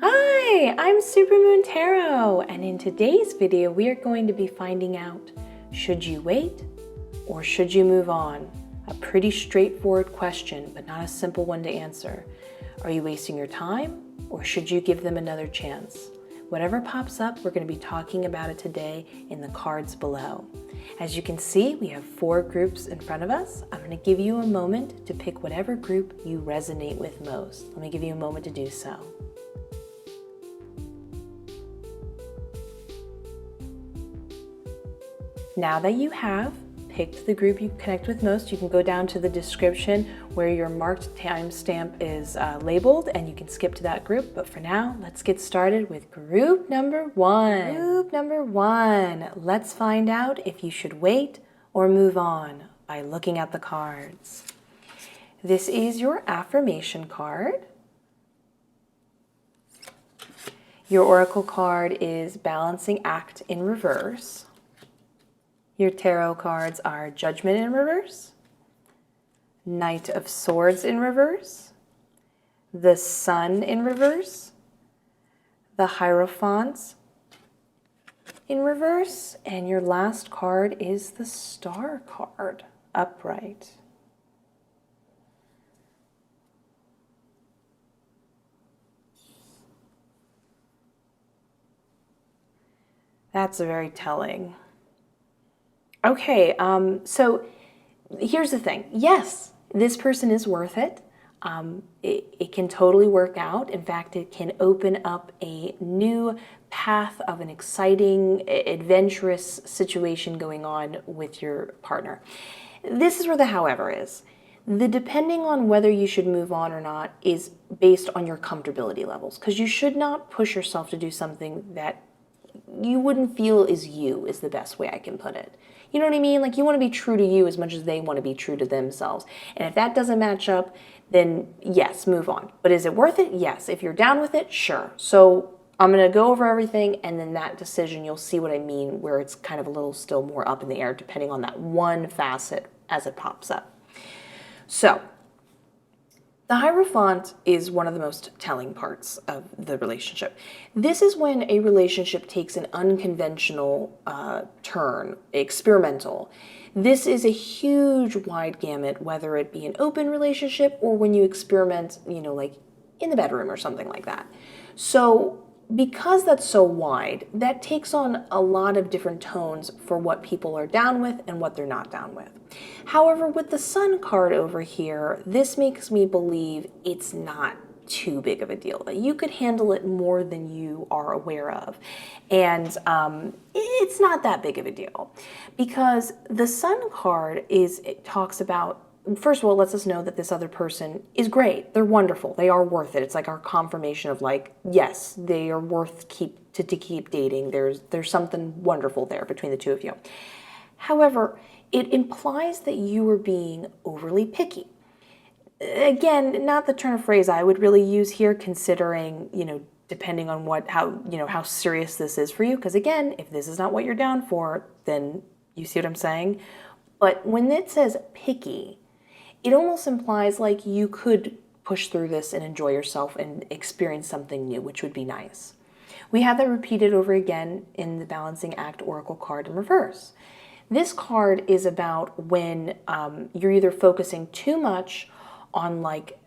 Hi, I'm Supermoon Tarot, and in today's video we are going to be finding out, should you wait or should you move on? A pretty straightforward question, but not a simple one to answer. Are you wasting your time or should you give them another chance? Whatever pops up, we're going to be talking about it today in the cards below. As you can see, we have 4 groups in front of us. I'm going to give you a moment to pick whatever group you resonate with most. Let me give you a moment to do so. Now that you have picked the group you connect with most, you can go down to the description where your marked timestamp is labeled and you can skip to that group. But for now, let's get started with group number 1. Group number 1. Let's find out if you should wait or move on by looking at the cards. This is your affirmation card. Your oracle card is Balancing Act in reverse. Your tarot cards are Judgment in reverse, Knight of Swords in reverse, the Sun in reverse, the Hierophant in reverse, and your last card is the Star card, upright. That's very telling. Okay, so here's the thing. Yes, this person is worth it. It can totally work out. In fact, it can open up a new path of an exciting, adventurous situation going on with your partner. This is where the however is. The depending on whether you should move on or not is based on your comfortability levels, because you should not push yourself to do something that you wouldn't feel is you, is the best way I can put it. You know what I mean? Like, you want to be true to you as much as they want to be true to themselves. And if that doesn't match up, then yes, move on. But is it worth it? Yes. If you're down with it, sure. So I'm going to go over everything, and then that decision, you'll see what I mean, where it's kind of a little still more up in the air, depending on that one facet as it pops up. So the Hierophant is one of the most telling parts of the relationship. This is when a relationship takes an unconventional turn, experimental. This is a huge wide gamut, whether it be an open relationship or when you experiment, like in the bedroom or something like that. So because that's so wide, that takes on a lot of different tones for what people are down with and what they're not down with. However, with the Sun card over here, this makes me believe it's not too big of a deal, that you could handle it more than you are aware of. And it's not that big of a deal, because the Sun card it talks about, first of all, it lets us know that this other person is great. They're wonderful. They are worth it. It's like our confirmation of, like, yes, they are worth to keep dating. There's something wonderful there between the two of you. However, it implies that you are being overly picky. Again, not the turn of phrase I would really use here, considering, depending on how serious this is for you. Because again, if this is not what you're down for, then you see what I'm saying? But when it says picky, it almost implies like you could push through this and enjoy yourself and experience something new, which would be nice. We have that repeated over again in the Balancing Act Oracle card in reverse. This card is about when you're either focusing too much on like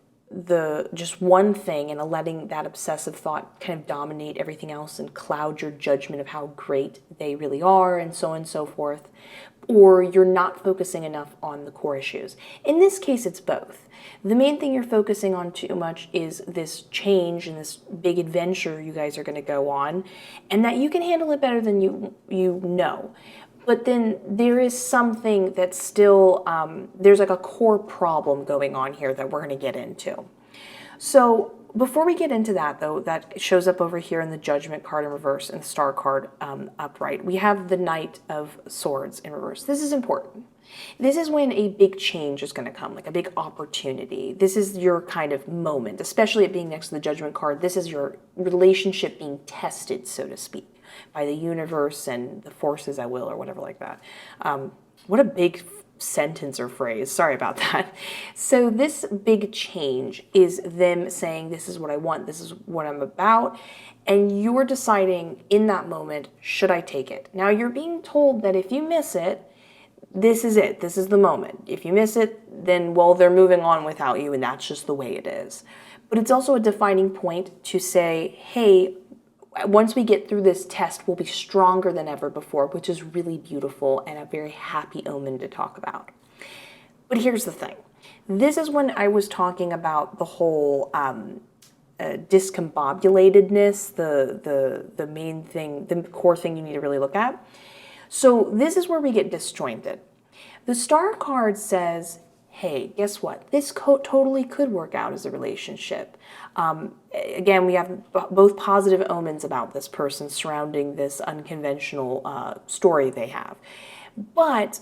just one thing and letting that obsessive thought kind of dominate everything else and cloud your judgment of how great they really are and so on and so forth, or you're not focusing enough on the core issues. In this case, it's both. The main thing you're focusing on too much is this change and this big adventure you guys are going to go on, and that you can handle it better than you know. But then there is something that's still, there's like a core problem going on here that we're going to get into. So before we get into that, though, that shows up over here in the Judgment card in reverse and the Star card upright. We have the Knight of Swords in reverse. This is important. This is when a big change is going to come, like a big opportunity. This is your kind of moment, especially it being next to the Judgment card. This is your relationship being tested, so to speak, by the universe and the forces at will or whatever like that. What a big sentence or phrase. Sorry about that. So this big change is them saying, this is what I want, this is what I'm about, and you're deciding in that moment, should I take it? Now you're being told that if you miss it, this is it. This is the moment. If you miss it, then, well, they're moving on without you, and that's just the way it is. But it's also a defining point to say, hey, once we get through this test, we'll be stronger than ever before, which is really beautiful and a very happy omen to talk about. But here's the thing. This is when I was talking about the whole discombobulatedness, the main thing, the core thing you need to really look at. So this is where we get disjointed. The star card says, hey, guess what? This totally could work out as a relationship. Again, we have both positive omens about this person surrounding this unconventional story they have. But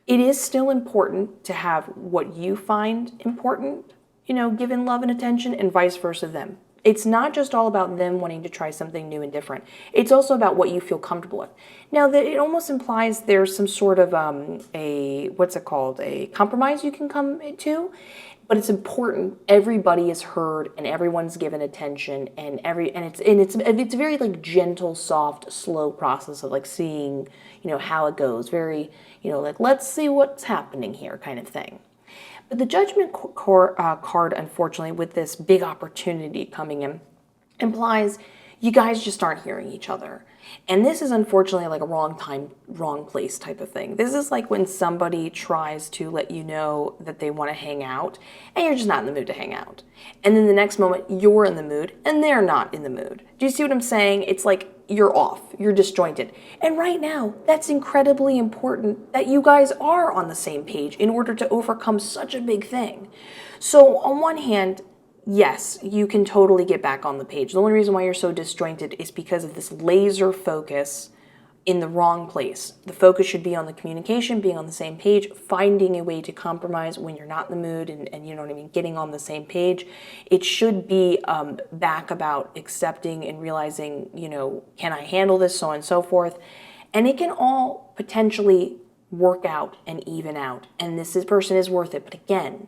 it is still important to have what you find important, given love and attention, and vice versa them. It's not just all about them wanting to try something new and different. It's also about what you feel comfortable with. Now, it almost implies there's some sort of a compromise you can come to, but it's important. Everybody is heard and everyone's given attention, and it's a very like gentle, soft, slow process of like seeing, how it goes. Very, like let's see what's happening here kind of thing. But the Judgment card, unfortunately, with this big opportunity coming in, implies you guys just aren't hearing each other. And this is unfortunately like a wrong time, wrong place type of thing. This is like when somebody tries to let you know that they want to hang out, and you're just not in the mood to hang out. And then the next moment, you're in the mood, and they're not in the mood. Do you see what I'm saying? It's like you're off, you're disjointed. And right now, that's incredibly important that you guys are on the same page in order to overcome such a big thing. So on one hand, yes, you can totally get back on the page. The only reason why you're so disjointed is because of this laser focus in the wrong place. The focus should be on the communication, being on the same page, finding a way to compromise when you're not in the mood and you know what I mean, getting on the same page. It should be back about accepting and realizing, can I handle this, so on and so forth. And it can all potentially work out and even out. And this person is worth it. But again,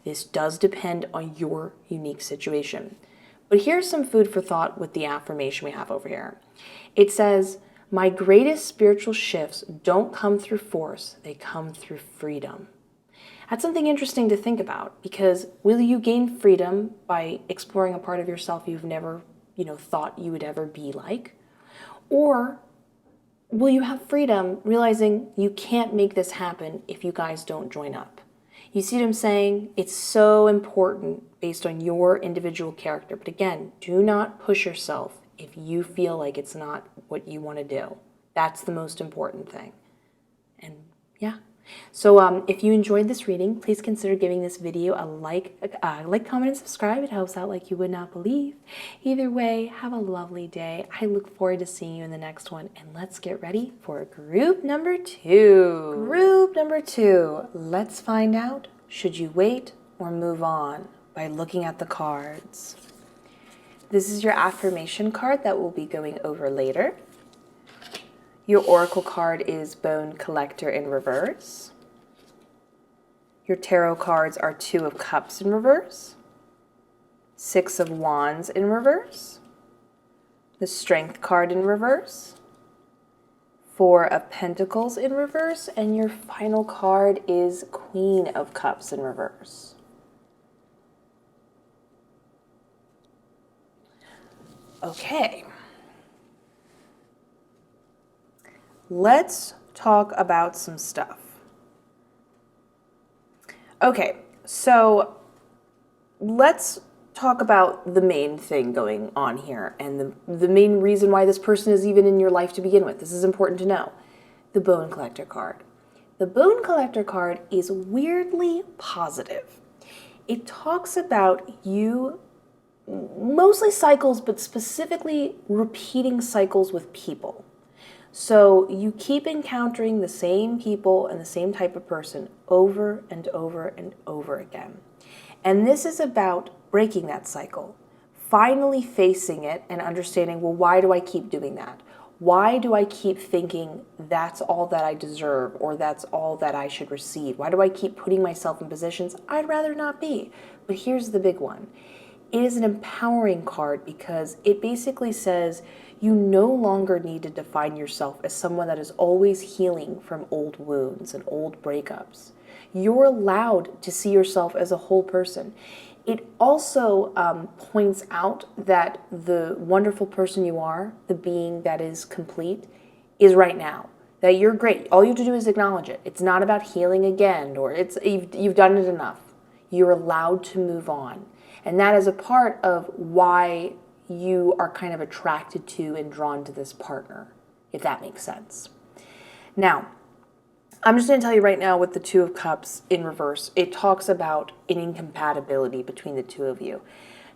this does depend on your unique situation. But here's some food for thought with the affirmation we have over here. It says, my greatest spiritual shifts don't come through force, they come through freedom. That's something interesting to think about, because will you gain freedom by exploring a part of yourself you've never, thought you would ever be like? Or will you have freedom realizing you can't make this happen if you guys don't join up? You see what I'm saying? It's so important based on your individual character. But again, do not push yourself if you feel like it's not what you want to do. That's the most important thing. And yeah. So if you enjoyed this reading, please consider giving this video a like, comment, and subscribe. It helps out like you would not believe. Either way, have a lovely day. I look forward to seeing you in the next one. And let's get ready for group number 2. Group number 2. Let's find out, should you wait or move on, by looking at the cards. This is your affirmation card that we'll be going over later. Your oracle card is Bone Collector in reverse. Your tarot cards are 2 of Cups in reverse, 6 of Wands in reverse, the Strength card in reverse, 4 of Pentacles in reverse, and your final card is Queen of Cups in reverse. Okay. Let's talk about some stuff. Okay, so let's talk about the main thing going on here and the main reason why this person is even in your life to begin with. This is important to know. The Bone Collector card. The Bone Collector card is weirdly positive. It talks about you, mostly cycles, but specifically repeating cycles with people. So you keep encountering the same people and the same type of person over and over and over again. And this is about breaking that cycle, finally facing it and understanding, well, why do I keep doing that? Why do I keep thinking that's all that I deserve or that's all that I should receive? Why do I keep putting myself in positions I'd rather not be? But here's the big one. It is an empowering card because it basically says you no longer need to define yourself as someone that is always healing from old wounds and old breakups. You're allowed to see yourself as a whole person. It also points out that the wonderful person you are, the being that is complete, is right now. That you're great. All you have to do is acknowledge it. It's not about healing again, or you've done it enough. You're allowed to move on. And that is a part of why you are kind of attracted to and drawn to this partner, if that makes sense. Now, I'm just going to tell you right now with the Two of Cups in reverse, it talks about an incompatibility between the two of you.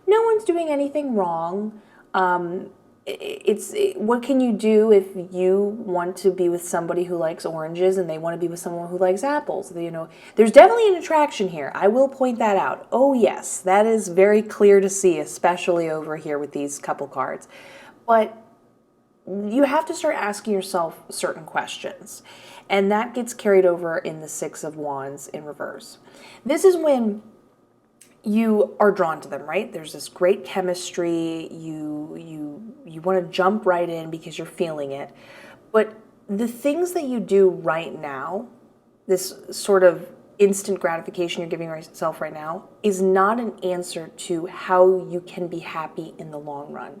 No one's doing anything wrong. What can you do if you want to be with somebody who likes oranges and they want to be with someone who likes apples? There's definitely an attraction here. I will point that out. Oh yes, that is very clear to see, especially over here with these couple cards. But you have to start asking yourself certain questions. And that gets carried over in the Six of Wands in reverse. This is when you are drawn to them, right? There's this great chemistry. You want to jump right in because you're feeling it. But the things that you do right now, this sort of instant gratification you're giving yourself right now, is not an answer to how you can be happy in the long run.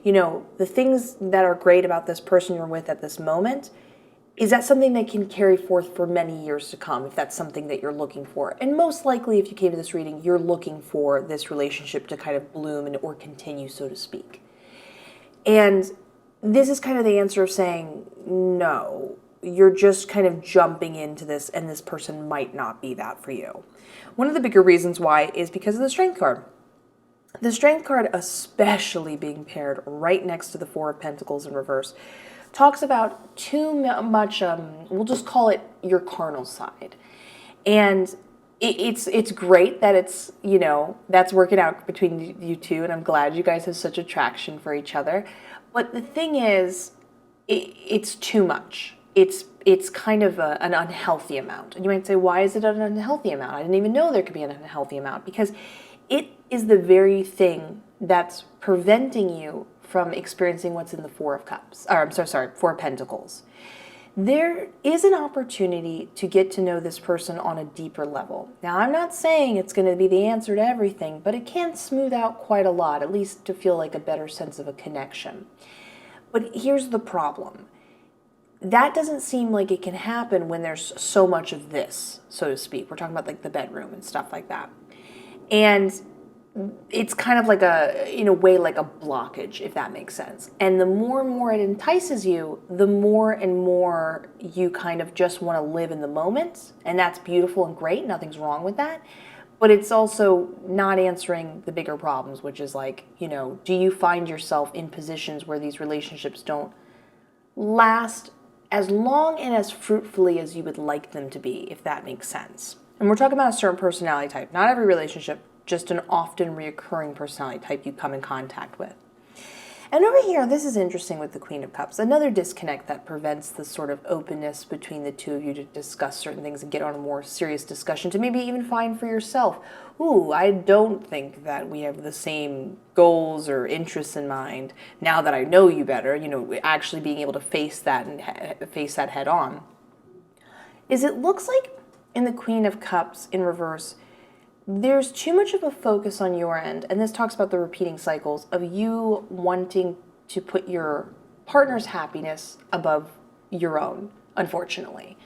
The things that are great about this person you're with at this moment, is that something that can carry forth for many years to come if that's something that you're looking for? And most likely, if you came to this reading, you're looking for this relationship to kind of bloom or continue, so to speak. And this is kind of the answer of saying, no, you're just kind of jumping into this and this person might not be that for you. One of the bigger reasons why is because of the Strength card. The Strength card, especially being paired right next to the Four of Pentacles in reverse, talks about too much, we'll just call it your carnal side. And it's great that it's, that's working out between you two, and I'm glad you guys have such attraction for each other. But the thing is, it's too much. It's kind of an unhealthy amount. And you might say, why is it an unhealthy amount? I didn't even know there could be an unhealthy amount. Because it is the very thing that's preventing you from experiencing what's in the Four of Pentacles. There is an opportunity to get to know this person on a deeper level. Now, I'm not saying it's going to be the answer to everything, but it can smooth out quite a lot, at least to feel like a better sense of a connection. But here's the problem. That doesn't seem like it can happen when there's so much of this, so to speak. We're talking about like the bedroom and stuff like that. And it's kind of like in a way, like a blockage, if that makes sense. And the more and more it entices you, the more and more you kind of just want to live in the moment. And that's beautiful and great. Nothing's wrong with that. But it's also not answering the bigger problems, which is like, do you find yourself in positions where these relationships don't last as long and as fruitfully as you would like them to be, if that makes sense. And we're talking about a certain personality type. Not every relationship, just an often reoccurring personality type you come in contact with. And over here, this is interesting with the Queen of Cups. Another disconnect that prevents the sort of openness between the two of you to discuss certain things and get on a more serious discussion, to maybe even find for yourself, ooh, I don't think that we have the same goals or interests in mind now that I know you better, actually being able to face that and face that head on, is it looks like in the Queen of Cups in reverse, there's too much of a focus on your end, and this talks about the repeating cycles of you wanting to put your partner's happiness above your own, unfortunately.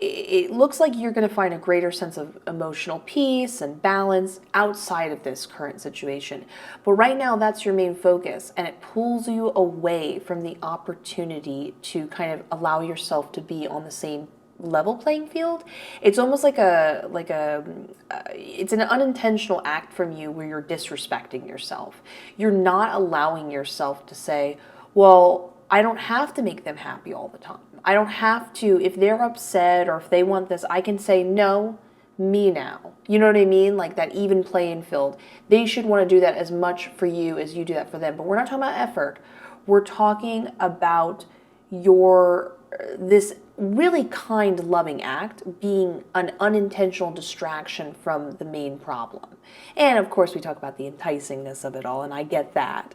It looks like you're going to find a greater sense of emotional peace and balance outside of this current situation. But right now, that's your main focus, and it pulls you away from the opportunity to kind of allow yourself to be on the same level playing field. It's almost like it's an unintentional act from you where you're disrespecting yourself. You're not allowing yourself to say, well, I don't have to make them happy all the time. I don't have to, if they're upset or if they want this, I can say, no, me now. You know what I mean? Like that even playing field. They should want to do that as much for you as you do that for them. But we're not talking about effort. We're talking about this really kind, loving act being an unintentional distraction from the main problem. And of course, we talk about the enticingness of it all, and I get that.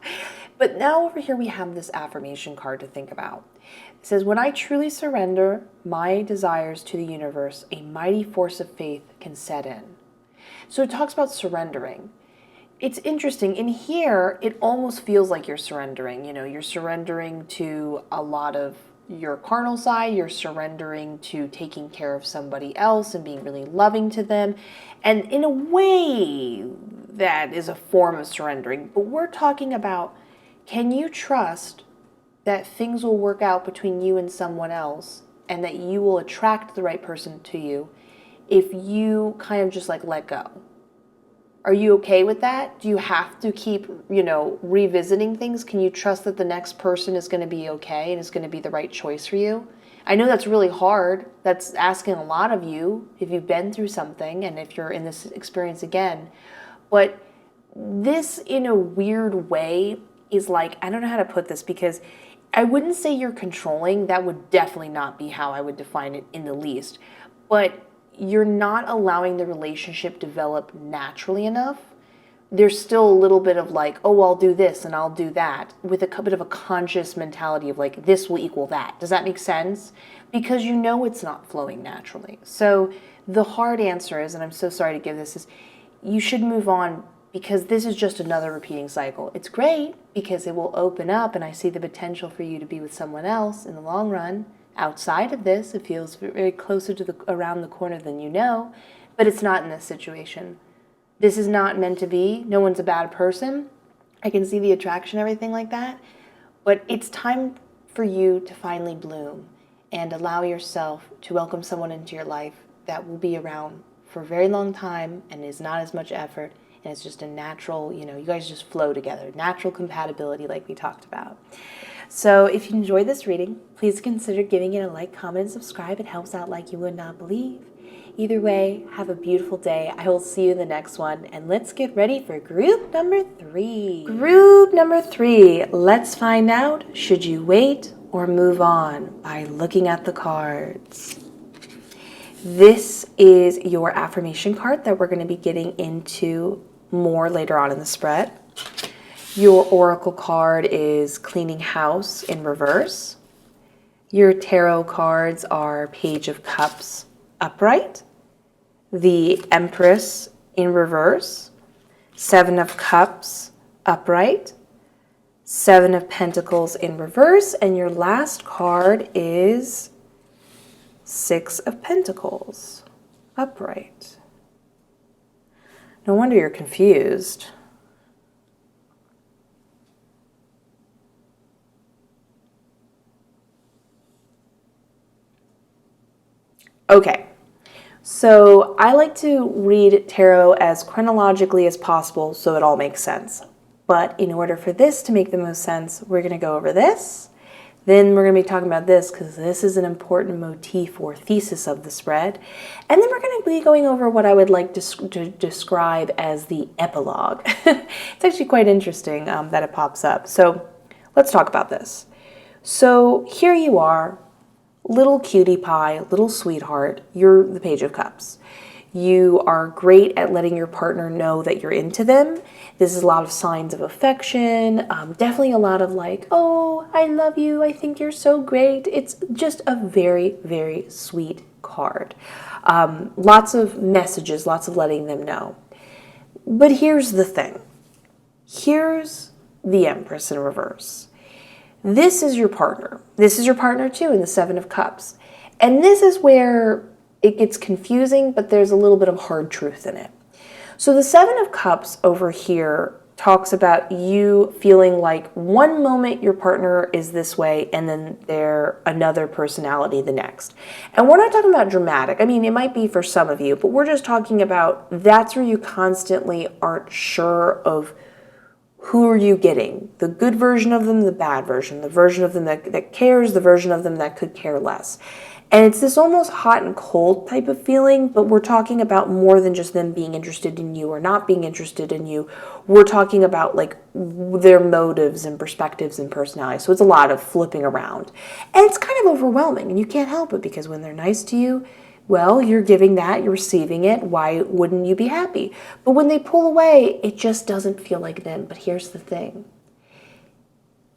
But now over here, we have this affirmation card to think about. It says, when I truly surrender my desires to the universe, a mighty force of faith can set in. So it talks about surrendering. It's interesting. In here, it almost feels like you're surrendering. You know, you're surrendering to a lot of your carnal side. You're surrendering to taking care of somebody else and being really loving to them. And in a way, that is a form of surrendering. But we're talking about, can you trust that things will work out between you and someone else and that you will attract the right person to you if you kind of just like let go? Are you okay with that? Do you have to keep, revisiting things? Can you trust that the next person is going to be okay and is going to be the right choice for you? I know that's really hard. That's asking a lot of you if you've been through something and if you're in this experience again. But this, in a weird way, is like, I don't know how to put this, because I wouldn't say you're controlling. That would definitely not be how I would define it in the least. But you're not allowing the relationship develop naturally enough. There's still a little bit of like, oh, I'll do this and I'll do that, with a bit of a conscious mentality of like, this will equal that. Does that make sense? Because you know it's not flowing naturally. So the hard answer is, and I'm so sorry to give this, is you should move on, because this is just another repeating cycle. It's great because it will open up, and I see the potential for you to be with someone else in the long run. Outside of this, it feels very closer to around the corner than you know, but it's not in this situation. This is not meant to be. No one's a bad person. I can see the attraction, everything like that, but it's time for you to finally bloom and allow yourself to welcome someone into your life that will be around for a very long time and is not as much effort, and it's just a natural, you guys just flow together, natural compatibility like we talked about. So if you enjoyed this reading, please consider giving it a like, comment, and subscribe. It helps out like you would not believe. Either way, have a beautiful day. I will see you in the next one. And let's get ready for group number 3. Group number 3. Let's find out, should you wait or move on, by looking at the cards. This is your affirmation card that we're going to be getting into more later on in the spread. Your oracle card is Cleaning House in reverse. Your tarot cards are Page of Cups upright, the Empress in reverse, Seven of Cups upright, Seven of Pentacles in reverse, and your last card is Six of Pentacles upright. No wonder you're confused. Okay, so I like to read tarot as chronologically as possible so it all makes sense. But in order for this to make the most sense, we're going to go over this. Then we're going to be talking about this, because this is an important motif or thesis of the spread. And then we're going to be going over what I would like to describe as the epilogue. It's actually quite interesting that it pops up. So let's talk about this. So here you are. Little cutie pie, little sweetheart, you're the Page of Cups. You are great at letting your partner know that you're into them. This is a lot of signs of affection, definitely a lot of like, oh, I love you, I think you're so great. It's just a very, very sweet card. Lots of messages, lots of letting them know. But here's the thing. Here's the Empress in reverse. This is your partner. This is your partner too in the Seven of Cups. And this is where it gets confusing, but there's a little bit of hard truth in it. So the Seven of Cups over here talks about you feeling like one moment your partner is this way and then they're another personality the next. And we're not talking about dramatic. I mean, it might be for some of you, but we're just talking about that's where you constantly aren't sure of who are you getting? The good version of them, the bad version, the version of them that cares, the version of them that could care less. And it's this almost hot and cold type of feeling, but we're talking about more than just them being interested in you or not being interested in you. We're talking about like their motives and perspectives and personality. So it's a lot of flipping around. And it's kind of overwhelming, and you can't help it because when they're nice to you, well, you're giving that, you're receiving it. Why wouldn't you be happy? But when they pull away, it just doesn't feel like them. But here's the thing.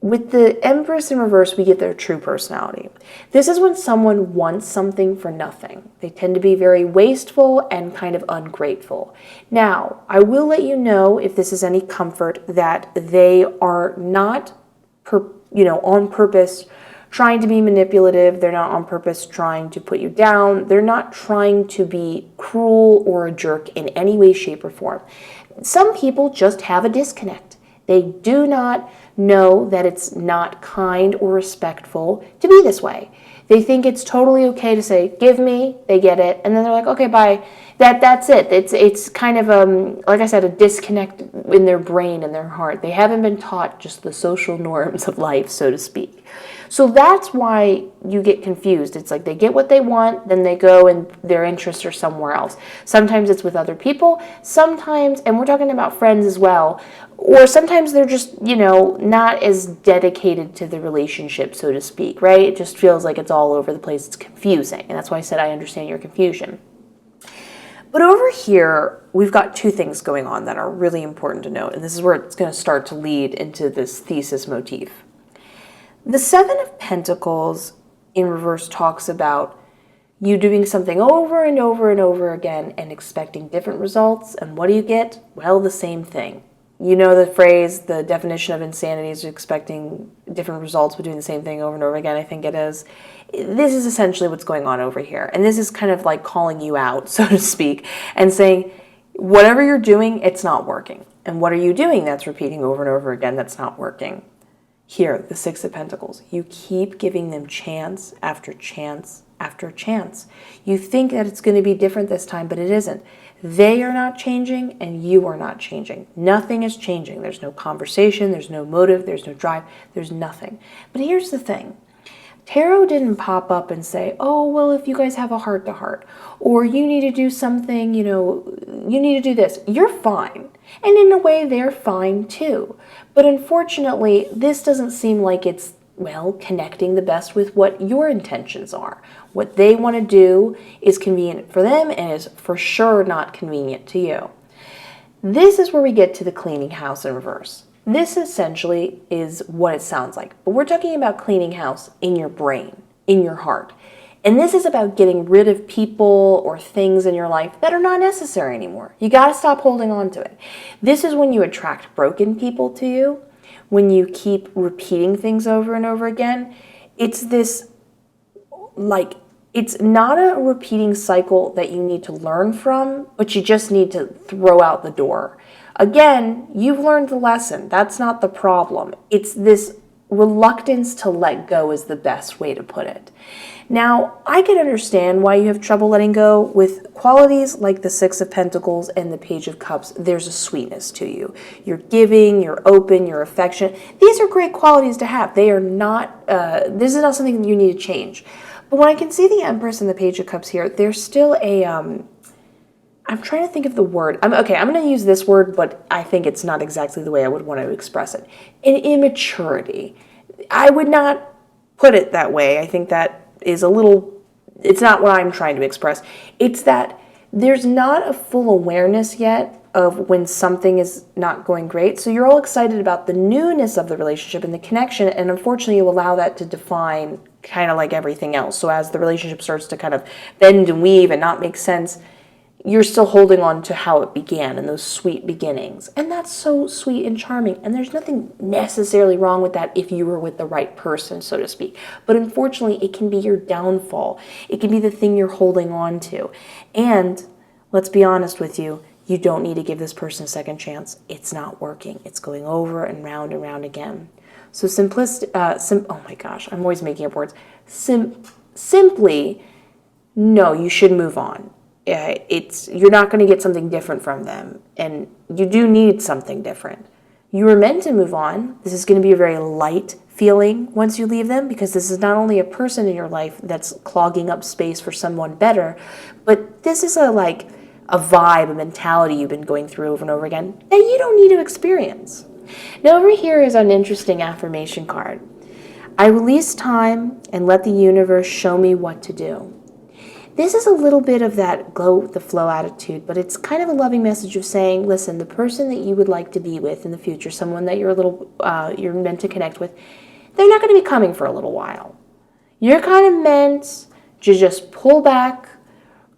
With the Empress in reverse, we get their true personality. This is when someone wants something for nothing. They tend to be very wasteful and kind of ungrateful. Now, I will let you know, if this is any comfort, that they are not, on purpose trying to be manipulative. They're not on purpose trying to put you down. They're not trying to be cruel or a jerk in any way, shape, or form. Some people just have a disconnect. They do not know that it's not kind or respectful to be this way. They think it's totally okay to say, give me, they get it, and then they're like, okay, bye. That's it. It's kind of, like I said, a disconnect in their brain and their heart. They haven't been taught just the social norms of life, so to speak. So that's why you get confused. It's like they get what they want, then they go and their interests are somewhere else. Sometimes it's with other people, sometimes, and we're talking about friends as well, or sometimes they're just, not as dedicated to the relationship, so to speak, right? It just feels like it's all over the place. It's confusing, and that's why I said I understand your confusion. But over here, we've got two things going on that are really important to note, and this is where it's going to start to lead into this thesis motif. The Seven of Pentacles in reverse talks about you doing something over and over and over again and expecting different results. And what do you get? Well, the same thing. You know the phrase, the definition of insanity is expecting different results but doing the same thing over and over again, I think it is. This is essentially what's going on over here. And this is kind of like calling you out, so to speak, and saying, whatever you're doing, it's not working. And what are you doing that's repeating over and over again that's not working? Here, the Six of Pentacles. You keep giving them chance after chance after chance. You think that it's going to be different this time, but it isn't. They are not changing, and you are not changing. Nothing is changing. There's no conversation, there's no motive, there's no drive, there's nothing. But here's the thing. Tarot didn't pop up and say, oh, well, if you guys have a heart-to-heart, or you need to do something, you need to do this. You're fine. And in a way, they're fine too. But unfortunately, this doesn't seem like it's, connecting the best with what your intentions are. What they want to do is convenient for them and is for sure not convenient to you. This is where we get to the cleaning house in reverse. This essentially is what it sounds like. But we're talking about cleaning house in your brain, in your heart. And this is about getting rid of people or things in your life that are not necessary anymore. You got to stop holding on to it. This is when you attract broken people to you, when you keep repeating things over and over again. It's this, it's not a repeating cycle that you need to learn from, but you just need to throw out the door. Again, you've learned the lesson. That's not the problem. It's this reluctance to let go is the best way to put it. Now, I can understand why you have trouble letting go. With qualities like the Six of Pentacles and the Page of Cups, there's a sweetness to you. You're giving, you're open, you're affectionate. These are great qualities to have. They are not, this is not something that you need to change. But when I can see the Empress and the Page of Cups here, there's still a, I'm trying to think of the word. I'm going to use this word, but I think it's not exactly the way I would want to express it. An immaturity. I would not put it that way. I think that is a little, it's not what I'm trying to express. It's that there's not a full awareness yet of when something is not going great. So you're all excited about the newness of the relationship and the connection, and unfortunately you allow that to define kind of like everything else. So as the relationship starts to kind of bend and weave and not make sense, you're still holding on to how it began and those sweet beginnings. And that's so sweet and charming. And there's nothing necessarily wrong with that if you were with the right person, so to speak. But unfortunately, it can be your downfall. It can be the thing you're holding on to. And let's be honest with you, you don't need to give this person a second chance. It's not working. It's going over and round again. So oh my gosh, I'm always making up words. Simply, no, you should move on. You're not going to get something different from them, and you do need something different. You were meant to move on. This is going to be a very light feeling once you leave them, because this is not only a person in your life that's clogging up space for someone better, but this is a vibe, a mentality you've been going through over and over again that you don't need to experience. Now over here is an interesting affirmation card. I release time and let the universe show me what to do. This is a little bit of that go with the flow attitude, but it's kind of a loving message of saying, listen, the person that you would like to be with in the future, someone that you're meant to connect with, they're not going to be coming for a little while. You're kind of meant to just pull back,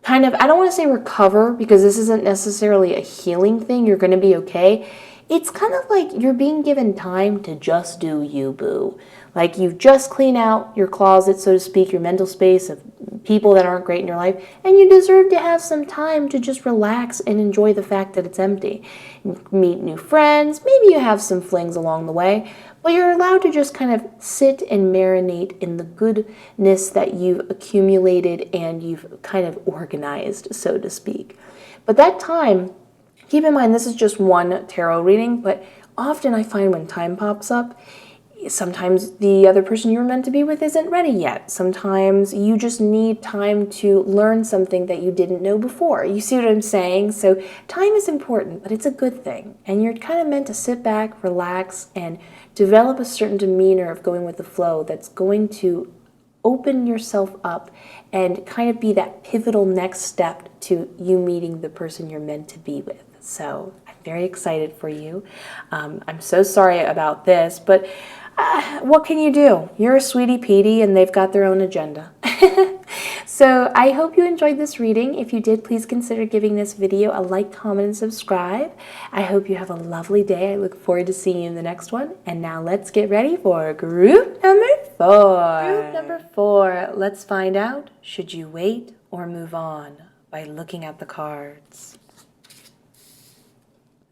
I don't want to say recover, because this isn't necessarily a healing thing. You're going to be okay. It's kind of like you're being given time to just do you, boo. Like you've just cleaned out your closet, so to speak, your mental space of people that aren't great in your life, and you deserve to have some time to just relax and enjoy the fact that it's empty. Meet new friends, maybe you have some flings along the way, but you're allowed to just kind of sit and marinate in the goodness that you've accumulated and you've kind of organized, so to speak. But that time, keep in mind, this is just one tarot reading, but often I find when time pops up, sometimes the other person you were meant to be with isn't ready yet. Sometimes you just need time to learn something that you didn't know before. You see what I'm saying? So time is important, but it's a good thing. And you're kind of meant to sit back, relax, and develop a certain demeanor of going with the flow that's going to open yourself up and kind of be that pivotal next step to you meeting the person you're meant to be with. So I'm very excited for you. I'm so sorry about this, but what can you do? You're a sweetie Petey and they've got their own agenda. So I hope you enjoyed this reading. If you did, please consider giving this video a like, comment, and subscribe. I hope you have a lovely day. I look forward to seeing you in the next one. And now let's get ready for group number 4. Group number 4. Let's find out, should you wait or move on, by looking at the cards.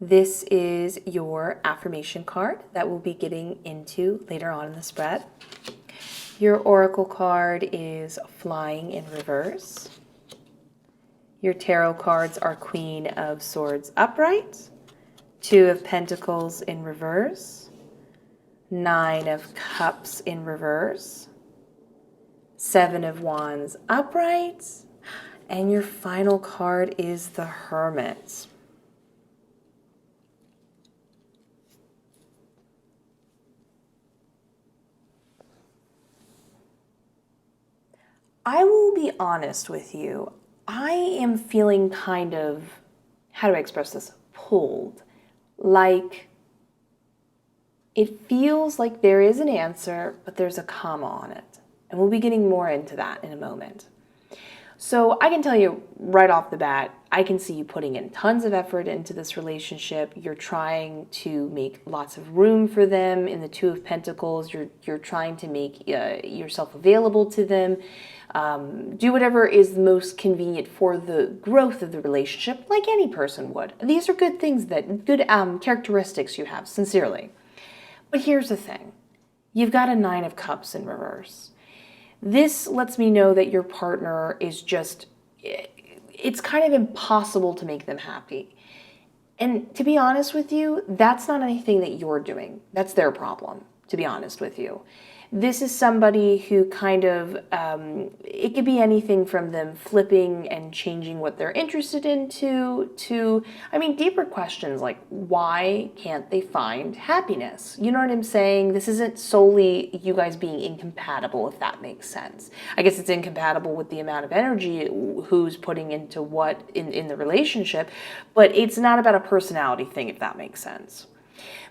This is your affirmation card that we'll be getting into later on in the spread. Your oracle card is Flying in Reverse. Your tarot cards are Queen of Swords upright, 2 of Pentacles in reverse, 9 of Cups in reverse, 7 of Wands upright, and your final card is the Hermit. I will be honest with you. I am feeling kind of, how do I express this? Pulled. Like, it feels like there is an answer, but there's a comma on it. And we'll be getting more into that in a moment. So I can tell you right off the bat, I can see you putting in tons of effort into this relationship. You're trying to make lots of room for them. In the 2 of Pentacles, you're trying to make yourself available to them. Do whatever is most convenient for the growth of the relationship, like any person would. These are good things, good characteristics you have, sincerely. But here's the thing. You've got a 9 of Cups in reverse. This lets me know that your partner is just, it's kind of impossible to make them happy. And to be honest with you, that's not anything that you're doing. That's their problem, to be honest with you. This is somebody who kind of, it could be anything from them flipping and changing what they're interested in to, deeper questions like, why can't they find happiness? You know what I'm saying? This isn't solely you guys being incompatible, if that makes sense. I guess it's incompatible with the amount of energy who's putting into what in the relationship, but it's not about a personality thing, if that makes sense.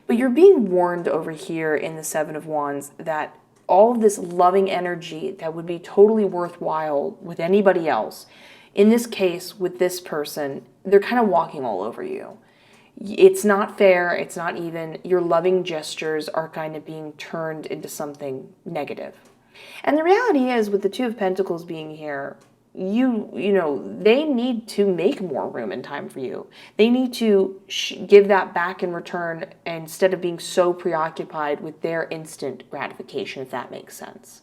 But you're being warned over here in the 7 of Wands that all of this loving energy that would be totally worthwhile with anybody else, in this case, with this person, they're kind of walking all over you. It's not fair. It's not even. Your loving gestures are kind of being turned into something negative. And the reality is, with the 2 of Pentacles being here, they need to make more room and time for you. They need to give that back in return instead of being so preoccupied with their instant gratification, if that makes sense.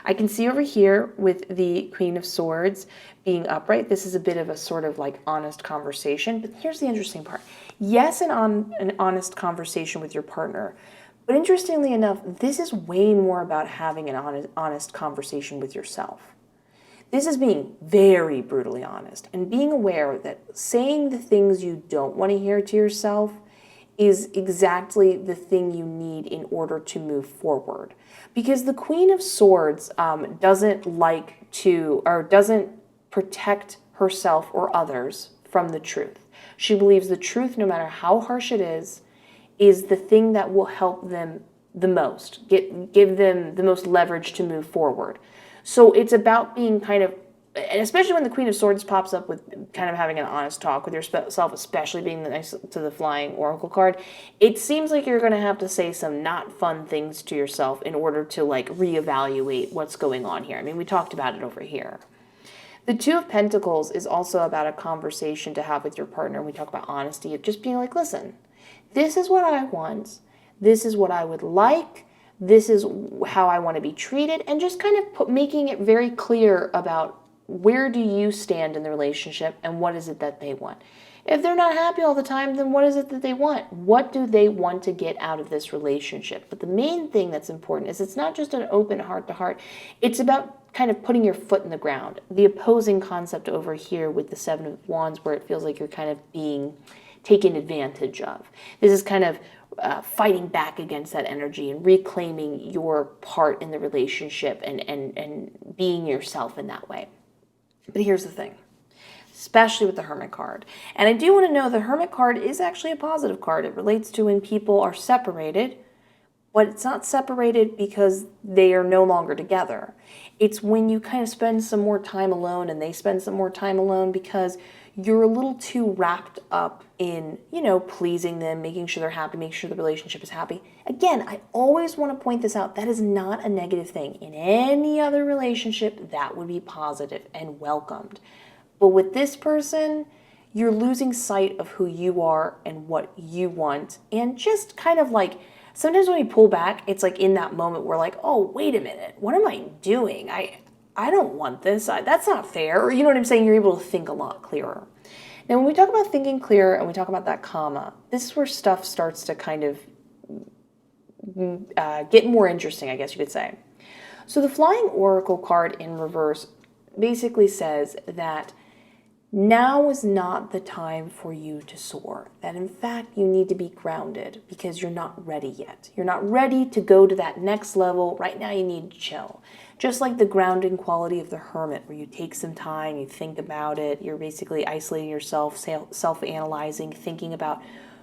I can see over here with the Queen of Swords being upright, this is a bit of a sort of like honest conversation. But here's the interesting part. Yes, an honest conversation with your partner. But interestingly enough, this is way more about having an honest conversation with yourself. This is being very brutally honest and being aware that saying the things you don't want to hear to yourself is exactly the thing you need in order to move forward. Because the Queen of Swords doesn't protect herself or others from the truth. She believes the truth, no matter how harsh it is the thing that will help them the most, give them the most leverage to move forward. So it's about being kind of, and especially when the Queen of Swords pops up with kind of having an honest talk with yourself, especially being nice to the flying oracle card, it seems like you're going to have to say some not fun things to yourself in order to like reevaluate what's going on here. I mean, we talked about it over here. The Two of Pentacles is also about a conversation to have with your partner. We talk about honesty, of just being like, listen, this is what I want. This is what I would like. This is how I want to be treated. And just kind of making it very clear about where do you stand in the relationship and what is it that they want. If they're not happy all the time, then what is it that they want? What do they want to get out of this relationship? But the main thing that's important is it's not just an open heart-to-heart. It's about kind of putting your foot in the ground. The opposing concept over here with the Seven of Wands, where it feels like you're kind of being taken advantage of. This is kind of fighting back against that energy and reclaiming your part in the relationship and being yourself in that way. But here's the thing, especially with the Hermit card. And I do want to know the Hermit card is actually a positive card. It relates to when people are separated, but it's not separated because they are no longer together. It's when you kind of spend some more time alone and they spend some more time alone because you're a little too wrapped up in, pleasing them, making sure they're happy, making sure the relationship is happy. Again, I always want to point this out. That is not a negative thing. In any other relationship, that would be positive and welcomed. But with this person, you're losing sight of who you are and what you want. And just kind of like, sometimes when we pull back, it's like in that moment we're like, oh, wait a minute, what am I doing? I don't want this. That's not fair. Or you know what I'm saying? You're able to think a lot clearer. Now, when we talk about thinking clearer and we talk about that comma, this is where stuff starts to kind of get more interesting, I guess you could say. So the Flying Oracle card in reverse basically says that now is not the time for you to soar. That in fact, you need to be grounded because you're not ready yet. You're not ready to go to that next level. Right now, you need to chill. Just like the grounding quality of the Hermit, where you take some time, you think about it, you're basically isolating yourself, self-analyzing, thinking about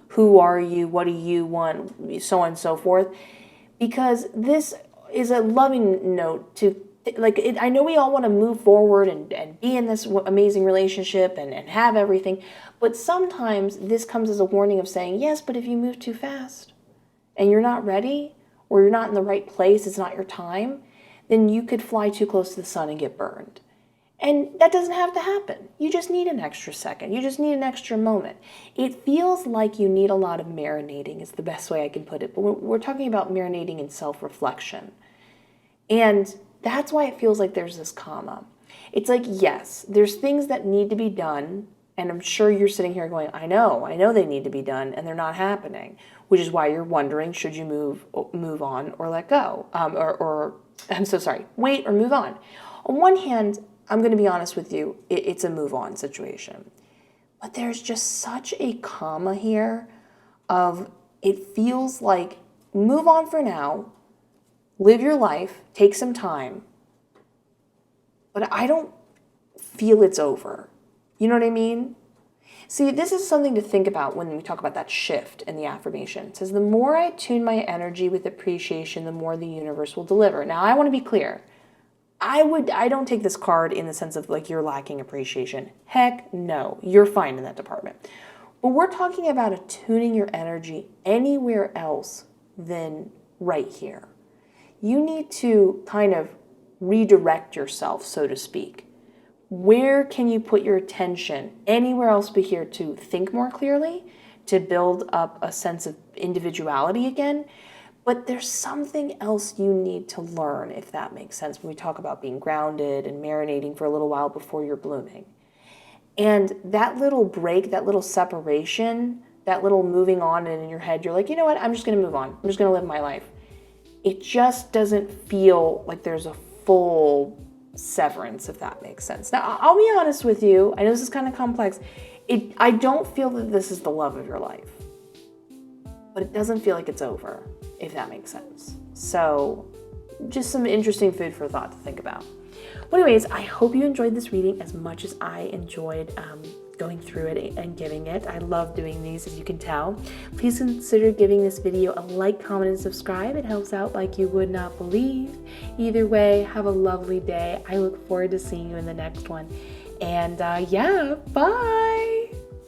who are you, what do you want, so on and so forth. Because this is a loving note to, I know we all want to move forward and be in this amazing relationship and have everything, but sometimes this comes as a warning of saying, yes, but if you move too fast and you're not ready or you're not in the right place, it's not your time, then you could fly too close to the sun and get burned. And that doesn't have to happen. You just need an extra second. You just need an extra moment. It feels like you need a lot of marinating is the best way I can put it. But we're talking about marinating in self-reflection. And that's why it feels like there's this comma. It's like, yes, there's things that need to be done. And I'm sure you're sitting here going, I know they need to be done and they're not happening. Which is why you're wondering, should you move on or let go? Wait or move on. On one hand, I'm going to be honest with you, it's a move on situation. But there's just such a comma here of it feels like move on for now, live your life, take some time. But I don't feel it's over. You know what I mean? See, this is something to think about when we talk about that shift in the affirmation. It says, the more I tune my energy with appreciation, the more the universe will deliver. Now, I want to be clear. I don't take this card in the sense of like you're lacking appreciation. Heck no, you're fine in that department. But we're talking about attuning your energy anywhere else than right here. You need to kind of redirect yourself, so to speak. Where can you put your attention anywhere else but here to think more clearly, to build up a sense of individuality again? But there's something else you need to learn, if that makes sense, when we talk about being grounded and marinating for a little while before you're blooming. And that little break, that little separation, that little moving on, and in your head, you're like, you know what, I'm just going to move on. I'm just going to live my life. It just doesn't feel like there's a full severance, if that makes sense. Now, I'll be honest with you. I know this is kind of complex. I don't feel that this is the love of your life, but it doesn't feel like it's over, if that makes sense. So just some interesting food for thought to think about. Well, anyways, I hope you enjoyed this reading as much as I enjoyed going through it and giving it. I love doing these, as you can tell. Please consider giving this video a like, comment, and subscribe. It helps out like you would not believe. Either way, have a lovely day. I look forward to seeing you in the next one. And yeah, bye.